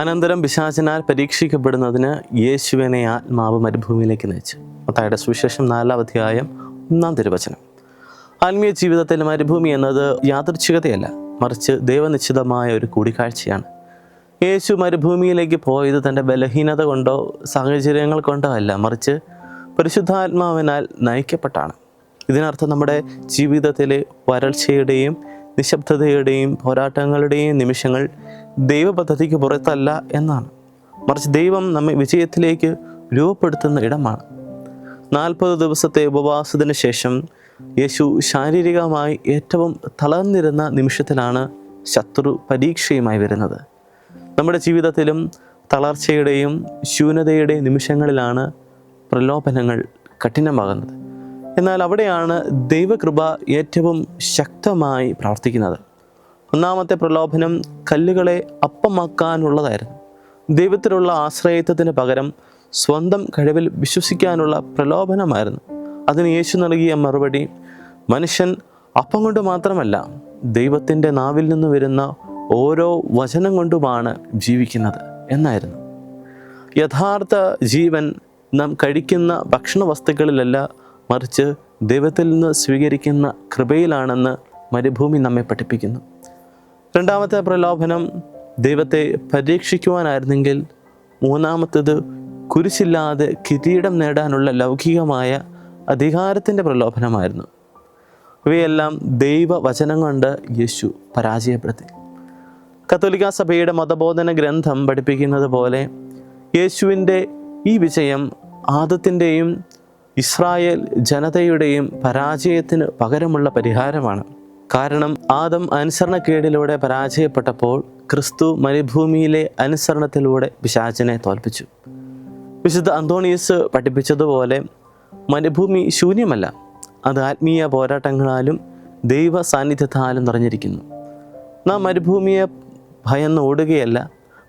അനന്തരം പിശാചിനാൽ പരീക്ഷിക്കപ്പെടുന്നതിന് യേശുവിനെ ആത്മാവ് മരുഭൂമിയിലേക്ക് നയിച്ചു. മത്തായിയുടെ സുവിശേഷം 4-ാം അധ്യായം 1-ാം തിരുവചനം. ആത്മീയ ജീവിതത്തിൽ മരുഭൂമി എന്നത് യാദൃച്ഛികതയല്ല, മറിച്ച് ദൈവനിശ്ചിതമായ ഒരു കൂടിക്കാഴ്ചയാണ്. യേശു മരുഭൂമിയിലേക്ക് പോയത് തൻ്റെ ബലഹീനത കൊണ്ടോ സാഹചര്യങ്ങൾ കൊണ്ടോ അല്ല, മറിച്ച് പരിശുദ്ധാത്മാവിനാൽ നയിക്കപ്പെട്ടാണ്. ഇതിനർത്ഥം നമ്മുടെ ജീവിതത്തിലെ വരൾച്ചയുടെയും നിശബ്ദതയുടെയും പോരാട്ടങ്ങളുടെയും നിമിഷങ്ങൾ ദൈവപദ്ധതിക്ക് പുറത്തല്ല എന്നാണ്, മറിച്ച് ദൈവം നമ്മെ വിജയത്തിലേക്ക് രൂപപ്പെടുത്തുന്ന ഇടമാണ്. 40 ദിവസത്തെ ഉപവാസത്തിന് ശേഷം യേശു ശാരീരികമായി ഏറ്റവും തളർന്നിരുന്ന നിമിഷത്തിലാണ് ശത്രു പരീക്ഷയുമായി വരുന്നത്. നമ്മുടെ ജീവിതത്തിലും തളർച്ചയുടെയും ശൂന്യതയുടെയും നിമിഷങ്ങളിലാണ് പ്രലോഭനങ്ങൾ കഠിനമാകുന്നത്. എന്നാൽ അവിടെയാണ് ദൈവകൃപ ഏറ്റവും ശക്തമായി പ്രവർത്തിക്കുന്നത്. ഒന്നാമത്തെ പ്രലോഭനം കല്ലുകളെ അപ്പമാക്കാനുള്ളതായിരുന്നു. ദൈവത്തിലുള്ള ആശ്രയത്വത്തിന് പകരം സ്വന്തം കഴിവിൽ വിശ്വസിക്കാനുള്ള പ്രലോഭനമായിരുന്നു. അതിന് യേശു നൽകിയ മറുപടി, മനുഷ്യൻ അപ്പം കൊണ്ട് മാത്രമല്ല, ദൈവത്തിൻ്റെ നാവിൽ നിന്ന് വരുന്ന ഓരോ വചനം കൊണ്ടുമാണ് ജീവിക്കുന്നത് എന്നായിരുന്നു. യഥാർത്ഥ ജീവൻ നാം കഴിക്കുന്ന ഭക്ഷണ വസ്തുക്കളിലല്ല, മറിച്ച് ദൈവത്തിൽ നിന്ന് സ്വീകരിക്കുന്ന കൃപയിലാണെന്ന് മരുഭൂമി നമ്മെ പഠിപ്പിക്കുന്നു. രണ്ടാമത്തെ പ്രലോഭനം ദൈവത്തെ പരീക്ഷിക്കുവാനായിരുന്നെങ്കിൽ, മൂന്നാമത്തേത് കുരിശില്ലാതെ കിരീടം നേടാനുള്ള ലൗകികമായ അധികാരത്തിൻ്റെ പ്രലോഭനമായിരുന്നു. ഇവയെല്ലാം ദൈവവചനം കൊണ്ട് യേശു പരാജയപ്പെടുത്തി. കത്തോലിക്കാ സഭയുടെ മതബോധന ഗ്രന്ഥം പഠിപ്പിക്കുന്നത് പോലെ യേശുവിൻ്റെ ഈ വിജയം ആദത്തിൻ്റെയും ഇസ്രായേൽ ജനതയുടെയും പരാജയത്തിന് പകരമുള്ള പരിഹാരമാണ്. കാരണം ആദം അനുസരണക്കേടിലൂടെ പരാജയപ്പെട്ടപ്പോൾ ക്രിസ്തു മരുഭൂമിയിലെ അനുസരണത്തിലൂടെ പിശാചിനെ തോൽപ്പിച്ചു. വിശുദ്ധ അന്തോണീസ് പഠിപ്പിച്ചതുപോലെ മരുഭൂമി ശൂന്യമല്ല, അത് ആത്മീയ പോരാട്ടങ്ങളാലും ദൈവ സാന്നിധ്യത്താലും നിറഞ്ഞിരിക്കുന്നു. നാം മരുഭൂമിയെ ഭയന്ന് ഓടുകയല്ല,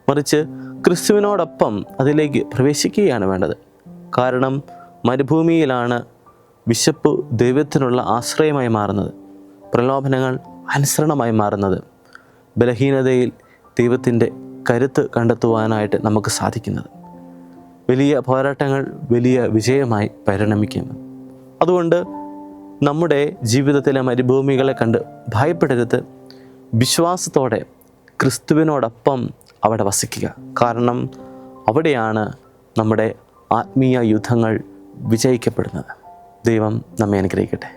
മറിച്ച് ക്രിസ്തുവിനോടൊപ്പം അതിലേക്ക് പ്രവേശിക്കുകയാണ് വേണ്ടത്. കാരണം മരുഭൂമിയിലാണ് വിശപ്പ് ദൈവത്തിനുള്ള ആശ്രയമായി മാറുന്നത്, പ്രലോഭനങ്ങൾ അനുസരണമായി മാറുന്നത്, ബലഹീനതയിൽ ദൈവത്തിൻ്റെ കരുത്ത് കണ്ടെത്തുവാനായിട്ട് നമുക്ക് സാധിക്കുന്നത്. വലിയ പോരാട്ടങ്ങൾ വലിയ വിജയമായി പരിണമിക്കുന്നു. അതുകൊണ്ട് നമ്മുടെ ജീവിതത്തിലെ മരുഭൂമികളെ കണ്ട് ഭയപ്പെടരുത്. വിശ്വാസത്തോടെ ക്രിസ്തുവിനോടൊപ്പം അവിടെ വസിക്കുക. കാരണം അവിടെയാണ് നമ്മുടെ ആത്മീയ യുദ്ധങ്ങൾ വിജയിക്കപ്പെടുന്നത്. ദൈവം നമ്മെ അനുഗ്രഹിക്കട്ടെ.